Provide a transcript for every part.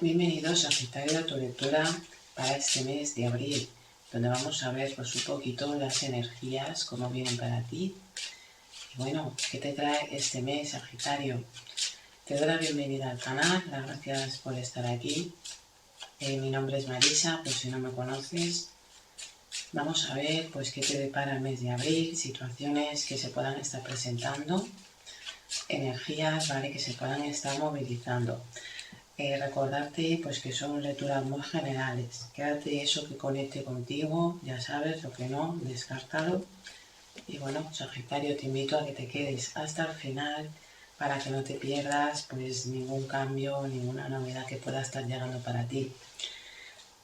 Bienvenidos a Sagitario a tu lectura para este mes de abril, donde vamos a ver pues un poquito las energías, cómo vienen para ti. Y bueno, ¿qué te trae este mes, Sagitario? Te doy la bienvenida al canal, las gracias por estar aquí. Mi nombre es Marisa, por si no me conoces. Vamos a ver pues qué te depara el mes de abril, situaciones que se puedan estar presentando, energías, ¿vale?, que se puedan estar movilizando. Recordarte pues que son lecturas muy generales. Quédate eso que conecte contigo, ya sabes, lo que no, descártalo. Y bueno, Sagitario, te invito a que te quedes hasta el final para que no te pierdas pues ningún cambio, ninguna novedad que pueda estar llegando para ti.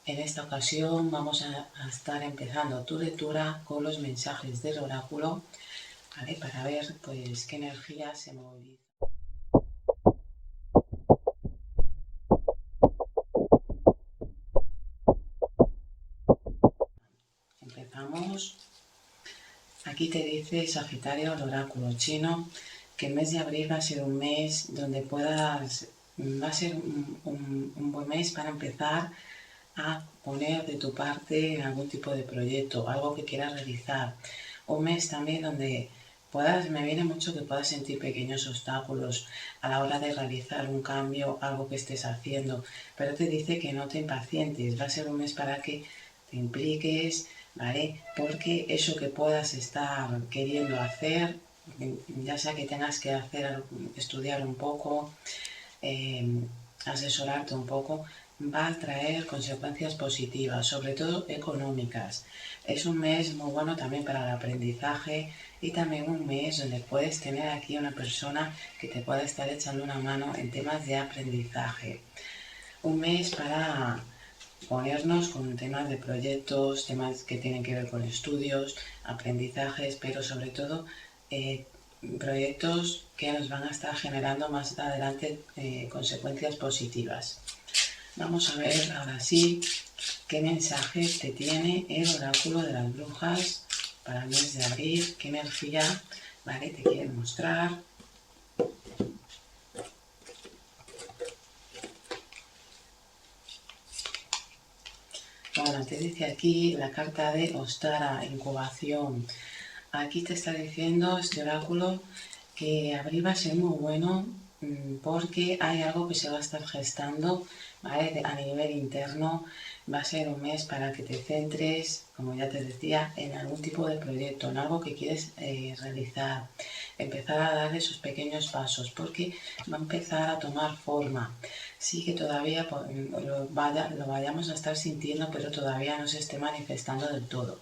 En esta ocasión vamos a estar empezando tu lectura con los mensajes del oráculo, ¿vale?, para ver pues qué energía se moviliza. Empezamos. Aquí te dice Sagitario, el oráculo chino, que el mes de abril va a ser un mes donde va a ser un buen mes para empezar a poner de tu parte en algún tipo de proyecto, algo que quieras realizar. Un mes también donde me viene mucho que puedas sentir pequeños obstáculos a la hora de realizar un cambio, algo que estés haciendo, pero te dice que no te impacientes, va a ser un mes para que te impliques, ¿vale? Porque eso que puedas estar queriendo hacer, ya sea que tengas que estudiar un poco, asesorarte un poco, va a traer consecuencias positivas, sobre todo económicas. Es un mes muy bueno también para el aprendizaje y también un mes donde puedes tener aquí una persona que te pueda estar echando una mano en temas de aprendizaje. Un mes para ponernos con temas de proyectos, temas que tienen que ver con estudios, aprendizajes, pero sobre todo proyectos que nos van a estar generando más adelante consecuencias positivas. Vamos a ver ahora sí qué mensaje te tiene el oráculo de las brujas para el mes de abril, qué energía, ¿vale?, te quiere mostrar. Bueno, te dice aquí la carta de Ostara, incubación. Aquí te está diciendo este oráculo que abril va a ser muy bueno porque hay algo que se va a estar gestando, ¿vale?, a nivel interno. Va a ser un mes para que te centres, como ya te decía, en algún tipo de proyecto, en algo que quieres realizar. Empezar a dar esos pequeños pasos porque va a empezar a tomar forma. Sí que todavía lo vayamos a estar sintiendo, pero todavía no se esté manifestando del todo.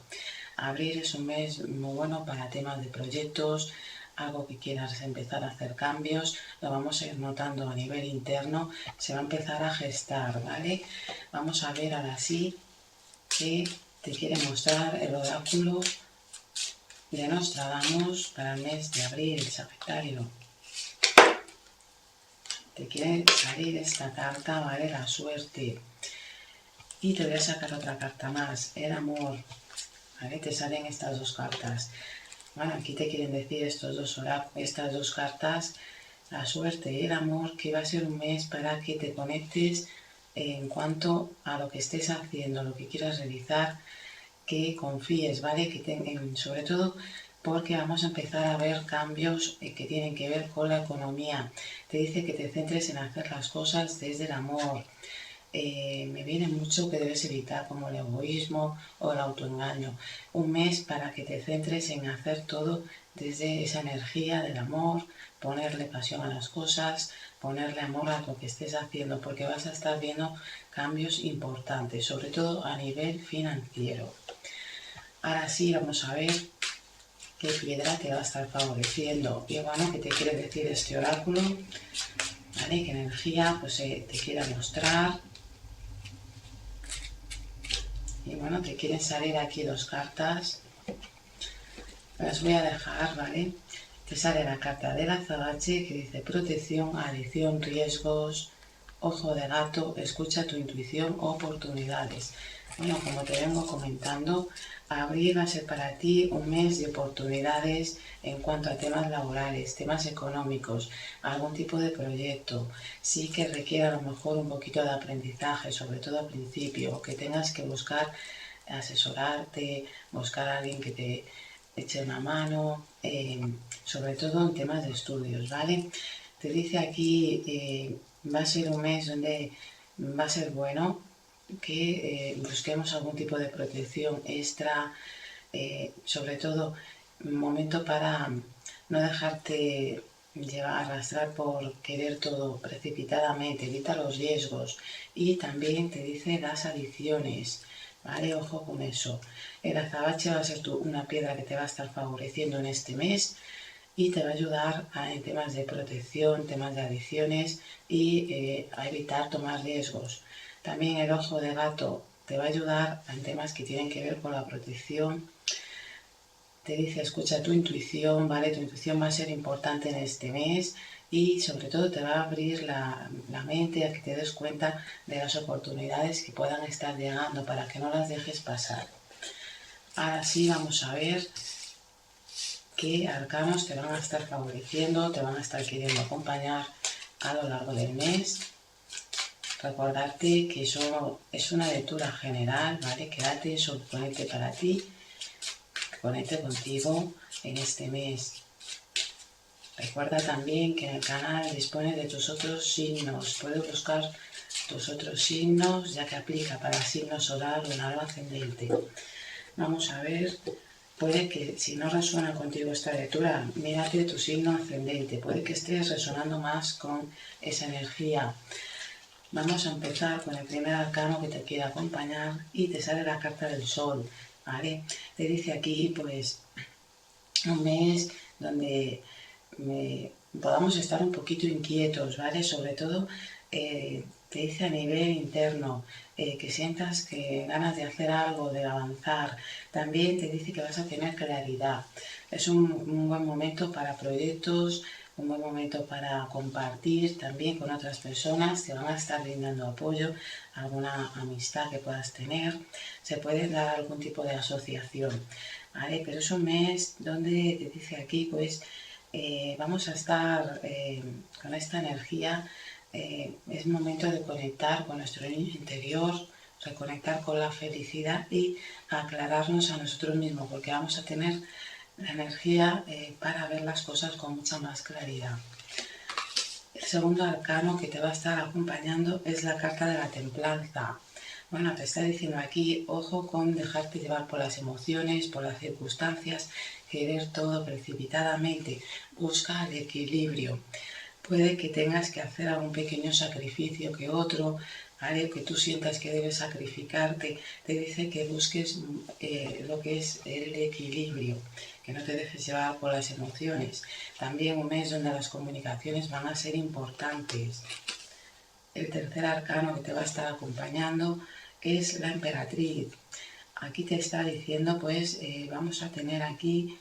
Abril es un mes muy bueno para temas de proyectos, algo que quieras empezar a hacer cambios, lo vamos a ir notando a nivel interno, se va a empezar a gestar, ¿vale? Vamos a ver ahora sí que te quiere mostrar el oráculo de Nostradamus para el mes de abril, Sagitario. Te quiere salir esta carta, ¿vale?, la suerte. Y te voy a sacar otra carta más, el amor, ¿vale? Te salen estas dos cartas. Bueno, aquí te quieren decir estas dos cartas, la suerte y el amor, que va a ser un mes para que te conectes en cuanto a lo que estés haciendo, lo que quieras realizar, que confíes, ¿vale? Sobre todo porque vamos a empezar a ver cambios que tienen que ver con la economía. Te dice que te centres en hacer las cosas desde el amor. Me viene mucho que debes evitar como el egoísmo o el autoengaño. Un mes para que te centres en hacer todo desde esa energía del amor, ponerle pasión a las cosas, ponerle amor a lo que estés haciendo, porque vas a estar viendo cambios importantes, sobre todo a nivel financiero. Ahora sí, vamos a ver qué piedra te va a estar favoreciendo. Y bueno, ¿qué te quiere decir este oráculo? ¿Vale? ¿Qué energía pues, te quiera mostrar? Y bueno, te quieren salir aquí dos cartas. Las voy a dejar, ¿vale? Te sale la carta del azabache que dice protección, adicción, riesgos, Ojo de gato, escucha tu intuición, oportunidades. Bueno, como te vengo comentando, abril va a ser para ti un mes de oportunidades en cuanto a temas laborales, temas económicos, algún tipo de proyecto. Sí que requiere a lo mejor un poquito de aprendizaje, sobre todo al principio, o que tengas que buscar asesorarte, buscar a alguien que te eche una mano, sobre todo en temas de estudios, ¿vale? Te dice aquí, va a ser un mes donde va a ser bueno que busquemos algún tipo de protección extra, sobre todo un momento para no dejarte llevar, arrastrar por querer todo precipitadamente, evita los riesgos y también te dice las adicciones, ¿vale? Ojo con eso. El azabache va a ser una piedra que te va a estar favoreciendo en este mes y te va a ayudar en temas de protección, temas de adicciones y a evitar tomar riesgos. También el ojo de gato te va a ayudar en temas que tienen que ver con la protección. Te dice, escucha tu intuición, ¿vale? Tu intuición va a ser importante en este mes y sobre todo te va a abrir la mente a que te des cuenta de las oportunidades que puedan estar llegando para que no las dejes pasar. Ahora sí vamos a ver qué arcanos te van a estar favoreciendo, te van a estar queriendo acompañar a lo largo del mes. Recordarte que eso es una lectura general, ¿vale? Quédate, eso conecte para ti, que conecte contigo en este mes. Recuerda también que en el canal dispone de tus otros signos. Puedes buscar tus otros signos, ya que aplica para signo solar, lunar o ascendente. Vamos a ver. Puede que si no resuena contigo esta lectura, mírate tu signo ascendente. Puede que estés resonando más con esa energía. Vamos a empezar con el primer arcano que te quiere acompañar y te sale la carta del sol, ¿vale? Te dice aquí, pues, un mes donde podamos estar un poquito inquietos, ¿vale? Sobre todo, te dice a nivel interno, que sientas que ganas de hacer algo, de avanzar. También te dice que vas a tener claridad. Es un buen momento para proyectos, un buen momento para compartir también con otras personas, te van a estar brindando apoyo, alguna amistad que puedas tener, se puede dar algún tipo de asociación, ¿vale? Pero es un mes donde te dice aquí, pues, vamos a estar con esta energía, es momento de conectar con nuestro niño interior, reconectar con la felicidad y aclararnos a nosotros mismos, porque vamos a tener la energía para ver las cosas con mucha más claridad. El segundo arcano que te va a estar acompañando es la carta de la templanza. Bueno, te está diciendo aquí, ojo con dejarte llevar por las emociones, por las circunstancias, querer todo precipitadamente. Busca el equilibrio. Puede que tengas que hacer algún pequeño sacrificio que otro, ¿vale? Que tú sientas que debes sacrificarte. Te dice que busques lo que es el equilibrio, que no te dejes llevar por las emociones. También un mes donde las comunicaciones van a ser importantes. El tercer arcano que te va a estar acompañando es la emperatriz. Aquí te está diciendo, pues, vamos a tener aquí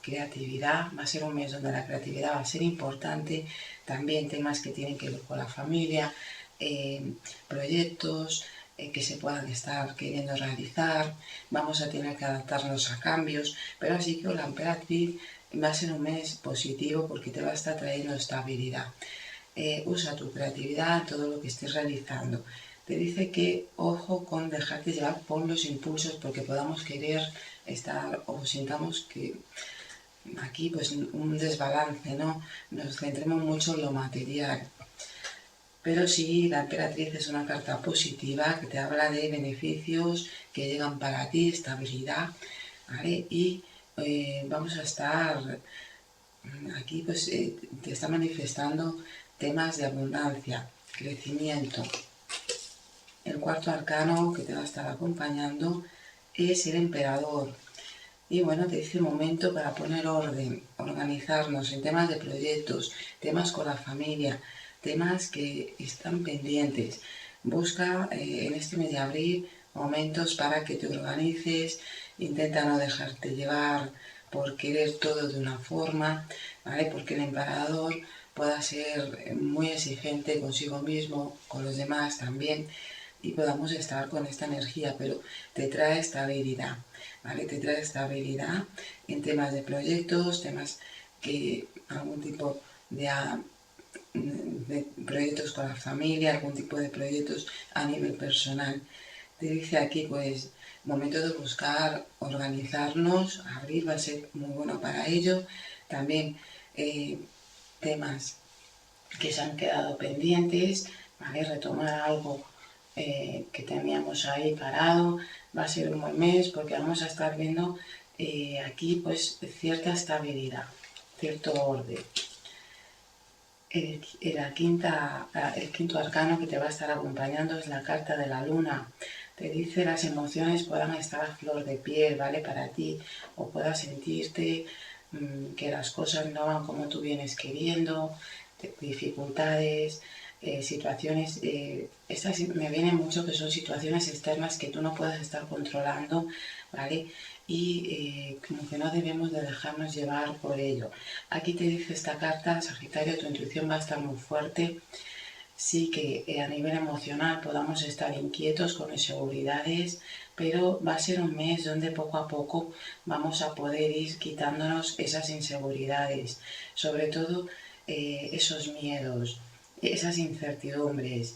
creatividad, va a ser un mes donde la creatividad va a ser importante, también temas que tienen que ver con la familia, proyectos que se puedan estar queriendo realizar, vamos a tener que adaptarnos a cambios, pero así que la emperatriz va a ser un mes positivo porque te va a estar trayendo estabilidad. Usa tu creatividad en todo lo que estés realizando. Te dice que ojo con dejarte llevar por los impulsos porque podamos querer estar o sintamos que aquí pues un desbalance, ¿no? Nos centremos mucho en lo material. Pero sí, la emperatriz es una carta positiva que te habla de beneficios que llegan para ti, estabilidad, ¿vale? Y vamos a estar aquí, pues te está manifestando temas de abundancia, crecimiento. El cuarto arcano que te va a estar acompañando es el emperador. Y bueno, te dice momento para poner orden, organizarnos en temas de proyectos, temas con la familia, temas que están pendientes. Busca en este mes de abril momentos para que te organices, intenta no dejarte llevar por querer todo de una forma, ¿vale? Porque el emperador puedas ser muy exigente consigo mismo, con los demás también, y podamos estar con esta energía, pero te trae estabilidad, ¿vale? Te trae estabilidad en temas de proyectos, temas que algún tipo de proyectos con la familia, algún tipo de proyectos a nivel personal. Te dice aquí, pues, momento de buscar, organizarnos, abrir va a ser muy bueno para ello. También temas que se han quedado pendientes, ¿vale? Retomar algo que teníamos ahí parado, va a ser un buen mes porque vamos a estar viendo aquí pues cierta estabilidad, cierto orden. El quinto arcano que te va a estar acompañando es la carta de la luna. Te dice las emociones puedan estar a flor de piel, ¿vale? Para ti, o puedas sentirte que las cosas no van como tú vienes queriendo, dificultades, situaciones, estas me vienen mucho que son situaciones externas que tú no puedes estar controlando, ¿vale? Y como que no debemos de dejarnos llevar por ello. Aquí te dice esta carta, Sagitario, tu intuición va a estar muy fuerte. Sí que a nivel emocional podamos estar inquietos con inseguridades, pero va a ser un mes donde poco a poco vamos a poder ir quitándonos esas inseguridades, sobre todo esos miedos, esas incertidumbres.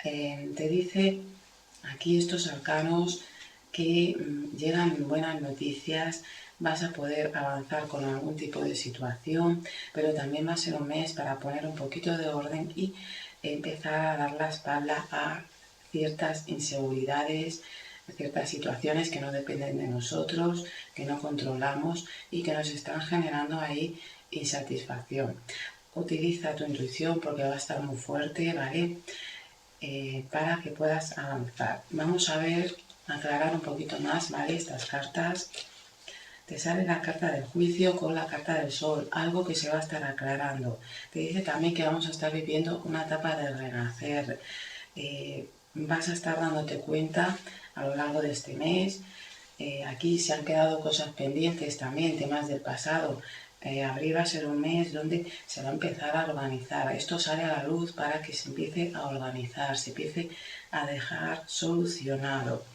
Te dice aquí estos arcanos que llegan buenas noticias, vas a poder avanzar con algún tipo de situación, pero también va a ser un mes para poner un poquito de orden y empezar a dar la espalda a ciertas inseguridades, a ciertas situaciones que no dependen de nosotros, que no controlamos y que nos están generando ahí insatisfacción. Utiliza tu intuición porque va a estar muy fuerte, ¿vale? Para que puedas avanzar. Vamos a ver, aclarar un poquito más, ¿vale? Estas cartas. Te sale la carta del juicio con la carta del sol, algo que se va a estar aclarando. Te dice también que vamos a estar viviendo una etapa de renacer. Vas a estar dándote cuenta a lo largo de este mes. Aquí se han quedado cosas pendientes también, temas del pasado. Abril va a ser un mes donde se va a empezar a organizar. Esto sale a la luz para que se empiece a organizar, se empiece a dejar solucionado.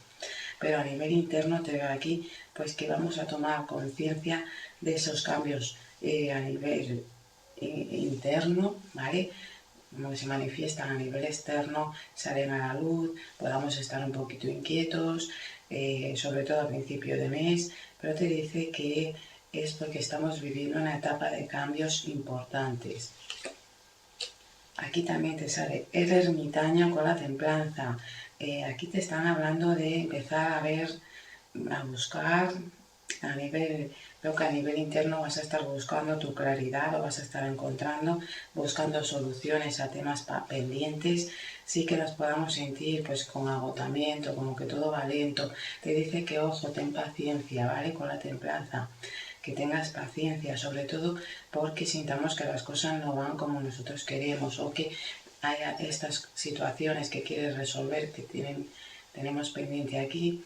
Pero a nivel interno te veo aquí, pues que vamos a tomar conciencia de esos cambios a nivel interno, ¿vale? Como se manifiestan a nivel externo, salen a la luz, podamos estar un poquito inquietos, sobre todo a principio de mes, pero te dice que es porque estamos viviendo una etapa de cambios importantes. Aquí también te sale el ermitaño con la templanza. Aquí te están hablando de empezar a ver, a buscar veo que a nivel interno vas a estar buscando tu claridad, lo vas a estar encontrando, buscando soluciones a temas pendientes, sí que las podamos sentir pues con agotamiento, como que todo va lento. Te dice que ojo, ten paciencia, ¿vale? Con la templanza, que tengas paciencia, sobre todo porque sintamos que las cosas no van como nosotros queremos o que haya estas situaciones que quieres resolver, que tenemos pendiente aquí,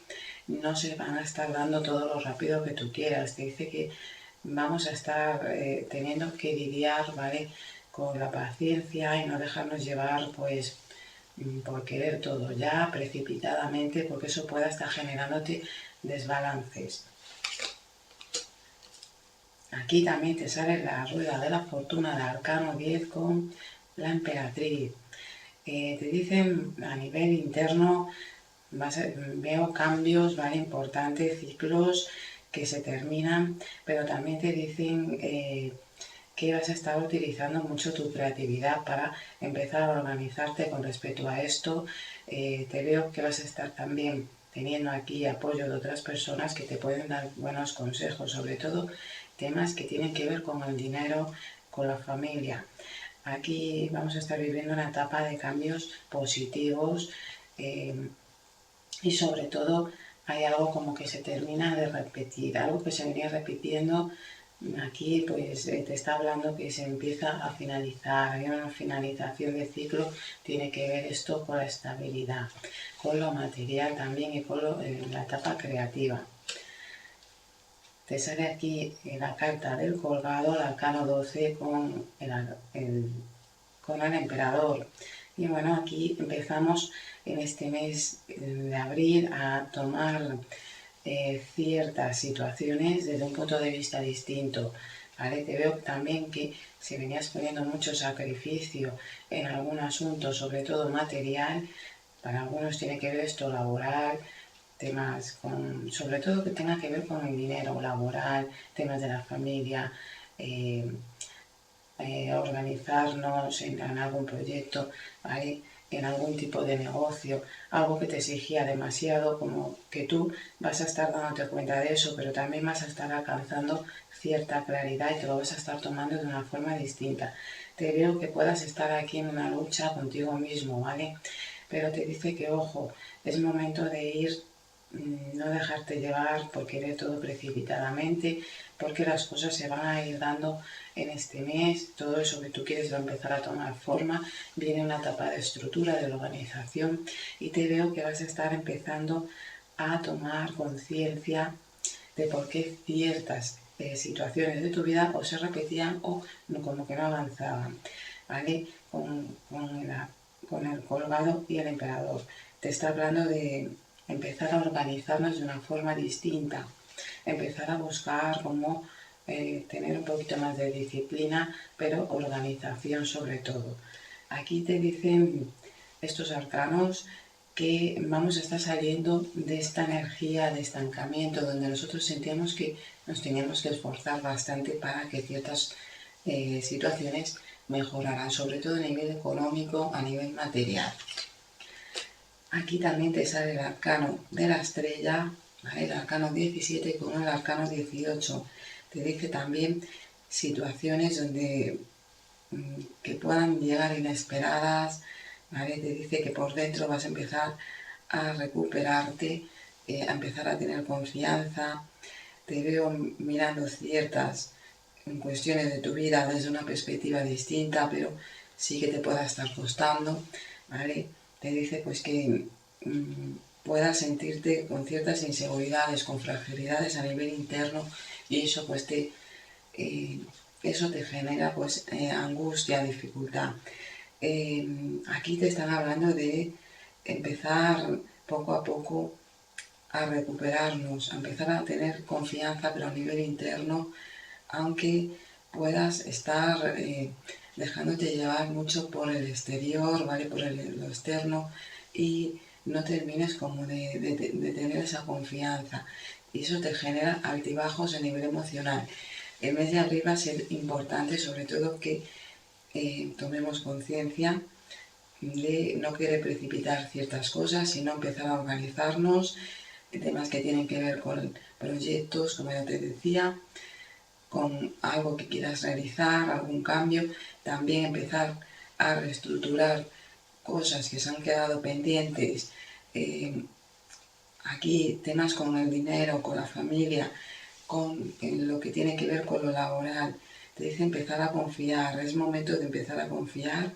no se van a estar dando todo lo rápido que tú quieras. Te dice que vamos a estar teniendo que lidiar, ¿vale? Con la paciencia y no dejarnos llevar, pues, por querer todo ya precipitadamente, porque eso pueda estar generándote desbalances. Aquí también te sale la rueda de la fortuna de Arcano 10 con la emperatriz. Te dicen a nivel interno, veo cambios, ¿vale? Importantes, ciclos que se terminan, pero también te dicen que vas a estar utilizando mucho tu creatividad para empezar a organizarte con respecto a esto. Te veo que vas a estar también teniendo aquí apoyo de otras personas que te pueden dar buenos consejos, sobre todo temas que tienen que ver con el dinero, con la familia. Aquí vamos a estar viviendo una etapa de cambios positivos y sobre todo hay algo como que se termina de repetir, algo que se venía repitiendo. Aquí pues te está hablando que se empieza a finalizar, hay una finalización de ciclo, tiene que ver esto con la estabilidad, con lo material también y con la etapa creativa. te sale aquí la carta del colgado, el arcano 12 con el emperador. Y bueno, aquí empezamos en este mes de abril a tomar ciertas situaciones desde un punto de vista distinto. ¿Vale? Te veo también que si venías poniendo mucho sacrificio en algún asunto, sobre todo material, para algunos tiene que ver esto laboral, temas sobre todo que tenga que ver con el dinero laboral, temas de la familia, organizarnos en algún proyecto, ¿vale? En algún tipo de negocio, algo que te exigía demasiado, como que tú vas a estar dándote cuenta de eso, pero también vas a estar alcanzando cierta claridad y te lo vas a estar tomando de una forma distinta. Te veo que puedas estar aquí en una lucha contigo mismo, ¿vale? Pero te dice que, ojo, es momento de ir, no dejarte llevar por querer todo precipitadamente, porque las cosas se van a ir dando en este mes, todo eso que tú quieres va a empezar a tomar forma, viene una etapa de estructura, de organización, y te veo que vas a estar empezando a tomar conciencia de por qué ciertas situaciones de tu vida o se repetían o como que no avanzaban, ¿vale? Con el colgado y el emperador. Te está hablando de empezar a organizarnos de una forma distinta, empezar a buscar cómo tener un poquito más de disciplina, pero organización sobre todo. Aquí te dicen estos arcanos que vamos a estar saliendo de esta energía de estancamiento donde nosotros sentíamos que nos teníamos que esforzar bastante para que ciertas situaciones mejoraran, sobre todo a nivel económico, a nivel material. Aquí también te sale el arcano de la estrella, ¿vale? El arcano 17 con el arcano 18. Te dice también situaciones donde que puedan llegar inesperadas, ¿vale? Te dice que por dentro vas a empezar a recuperarte, a empezar a tener confianza. Te veo mirando ciertas cuestiones de tu vida desde una perspectiva distinta, pero sí que te pueda estar costando, ¿vale? Te dice pues que puedas sentirte con ciertas inseguridades, con fragilidades a nivel interno y eso pues eso te genera pues angustia, dificultad. Aquí te están hablando de empezar poco a poco a recuperarnos, a empezar a tener confianza pero a nivel interno, aunque puedas estar dejándote llevar mucho por el exterior, ¿vale? Por lo externo y no termines como de tener esa confianza. Y eso te genera altibajos a nivel emocional. El mes de abril va a ser importante, sobre todo que tomemos conciencia de no querer precipitar ciertas cosas, sino empezar a organizarnos, temas que tienen que ver con proyectos, como ya te decía, con algo que quieras realizar, algún cambio, también empezar a reestructurar cosas que se han quedado pendientes, aquí temas con el dinero, con la familia, con lo que tiene que ver con lo laboral. Te dice empezar a confiar, es momento de empezar a confiar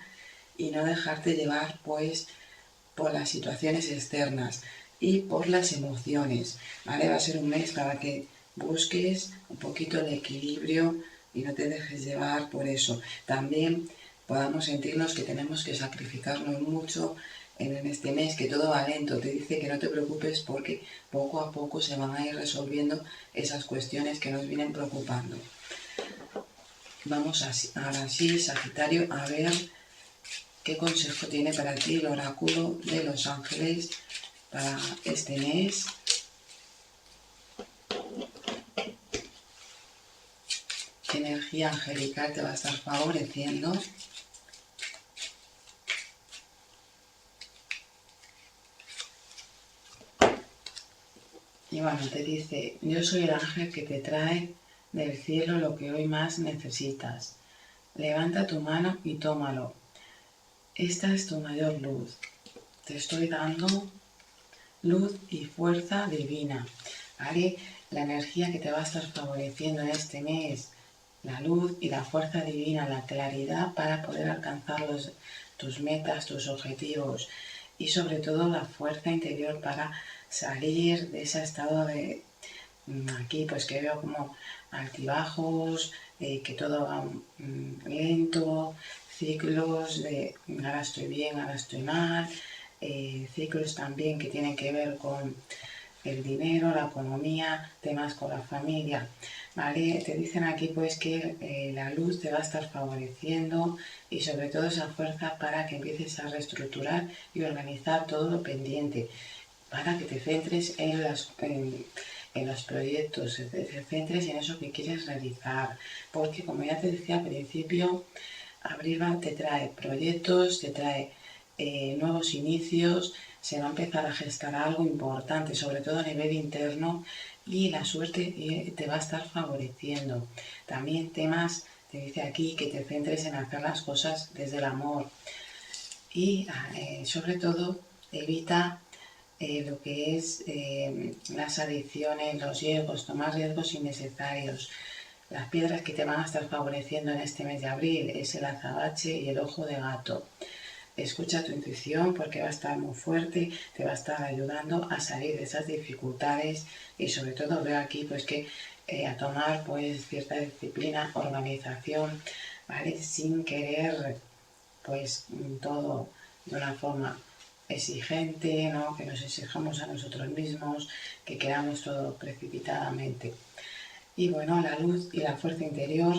y no dejarte llevar pues por las situaciones externas y por las emociones, ¿vale? Va a ser un mes para que busques un poquito el equilibrio y no te dejes llevar por eso. También podamos sentirnos que tenemos que sacrificarnos mucho en este mes, que todo va lento. Te dice que no te preocupes porque poco a poco se van a ir resolviendo esas cuestiones que nos vienen preocupando. Vamos ahora sí, Sagitario, a ver qué consejo tiene para ti el oráculo de los ángeles para este mes. ¿Qué energía angelical te va a estar favoreciendo? Y bueno, te dice, yo soy el ángel que te trae del cielo lo que hoy más necesitas. Levanta tu mano y tómalo. Esta es tu mayor luz. Te estoy dando luz y fuerza divina, ¿vale? La energía que te va a estar favoreciendo en este mes, la luz y la fuerza divina, la claridad para poder alcanzar tus metas, tus objetivos y sobre todo la fuerza interior para salir de ese estado Aquí pues que veo como altibajos, que todo va lento, ciclos de ahora estoy bien, ahora estoy mal, ciclos también que tienen que ver con el dinero, la economía, temas con la familia, ¿vale? Te dicen aquí pues que la luz te va a estar favoreciendo y sobre todo esa fuerza para que empieces a reestructurar y organizar todo lo pendiente, para que te centres en los proyectos, te centres en eso que quieres realizar, porque como ya te decía al principio, Abril te trae proyectos, te trae nuevos inicios, se va a empezar a gestar algo importante, sobre todo a nivel interno, y la suerte te va a estar favoreciendo. También temas, te dice aquí, que te centres en hacer las cosas desde el amor y sobre todo evita lo que es las adicciones, los riesgos, tomar riesgos innecesarios. Las piedras que te van a estar favoreciendo en este mes de abril es el azabache y el ojo de gato. Escucha tu intuición porque va a estar muy fuerte, te va a estar ayudando a salir de esas dificultades y sobre todo veo aquí pues que a tomar pues cierta disciplina, organización, ¿vale? Sin querer pues todo de una forma exigente, ¿no? Que nos exijamos a nosotros mismos, que queramos todo precipitadamente. Y bueno, la luz y la fuerza interior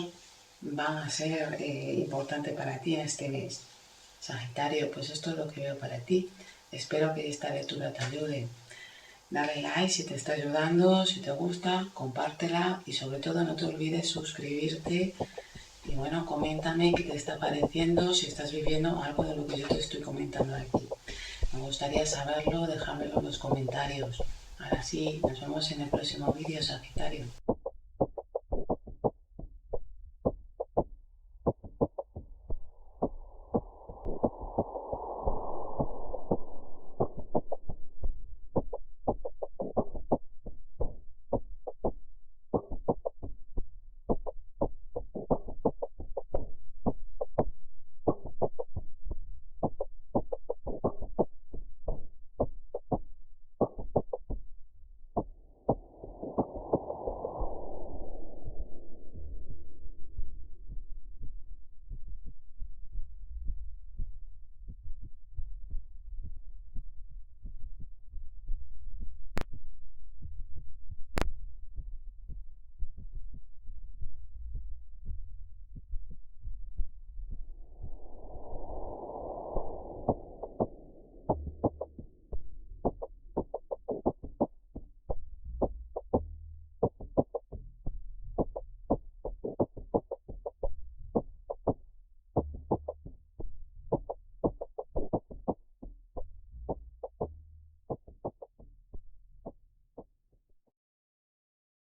van a ser importantes para ti en este mes. Sagitario, pues esto es lo que veo para ti. Espero que esta lectura te ayude. Dale like si te está ayudando, si te gusta, compártela y sobre todo no te olvides suscribirte. Y bueno, coméntame qué te está pareciendo, si estás viviendo algo de lo que yo te estoy comentando aquí. Me gustaría saberlo, dejármelo en los comentarios. Ahora sí, nos vemos en el próximo vídeo, Sagitario.